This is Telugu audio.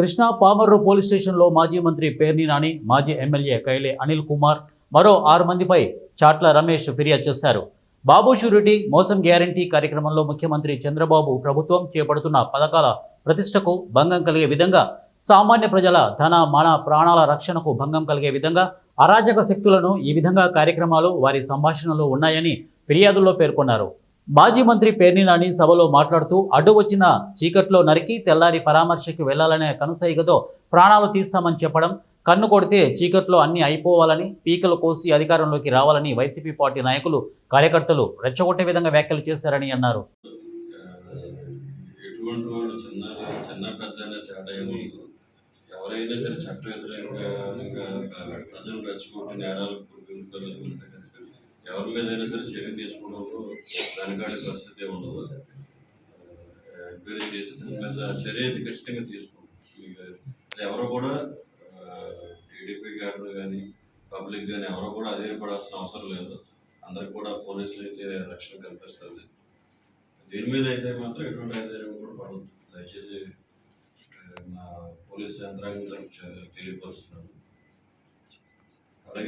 కృష్ణా పామర్రు పోలీస్ స్టేషన్లో మాజీ మంత్రి పేర్ని నాని, మాజీ ఎమ్మెల్యే కైలే అనిల్ కుమార్, మరో 6 మందిపై చాట్ల రమేష్ ఫిర్యాదు చేశారు. బాబు షూరిటీ మోసం గ్యారంటీ కార్యక్రమంలో ముఖ్యమంత్రి చంద్రబాబు ప్రభుత్వం చేపడుతున్న పథకాల ప్రతిష్టకు భంగం కలిగే విధంగా, సామాన్య ప్రజల ధన మాన ప్రాణాల రక్షణకు భంగం కలిగే విధంగా అరాజక శక్తులను ఈ విధంగా కార్యక్రమాలు వారి సంభాషణలో ఉన్నాయని ఫిర్యాదుల్లో పేర్కొన్నారు. మాజీ మంత్రి పేర్ని నాని సభలో మాట్లాడుతూ అడ్డు వచ్చిన చీకట్లో నరికి తెల్లారి పరామర్శకు వెళ్లాలనే కనుసైగతో ప్రాణాలు తీస్తామని చెప్పడం, కన్ను కొడితే చీకట్లో అన్ని అయిపోవాలని, పీకలు కోసి అధికారంలోకి రావాలని వైసీపీ పార్టీ నాయకులు, కార్యకర్తలు రెచ్చగొట్టే విధంగా వ్యాఖ్యలు చేశారని అన్నారు. ఎవరైనా సరే చట్ట వ్యతిరేకంగా ప్రజలు రెచ్చగొట్టి నేరాలకు ఎవరి మీదైనా సరే చర్య తీసుకోవడంలో వెనకాడే పరిస్థితి ఉండదు. ఎంక్వైరీ చేసి దాని మీద చర్య అయితే ఖచ్చితంగా తీసుకుంటాం. ఎవరు కూడా టీడీపీ క్యాడర్ కానీ పబ్లిక్ కానీ ఎవరు కూడా అధైర్యపడాల్సిన అవసరం లేదు. అందరికి కూడా పోలీసులు అయితే రక్షణ కల్పిస్తుంది. దీని మీద అయితే మాత్రం ఎటువంటి అధైర్యం కూడా పడదు. దయచేసి మా పోలీసు యంత్రాంగం తెలియపరుస్తున్నాను.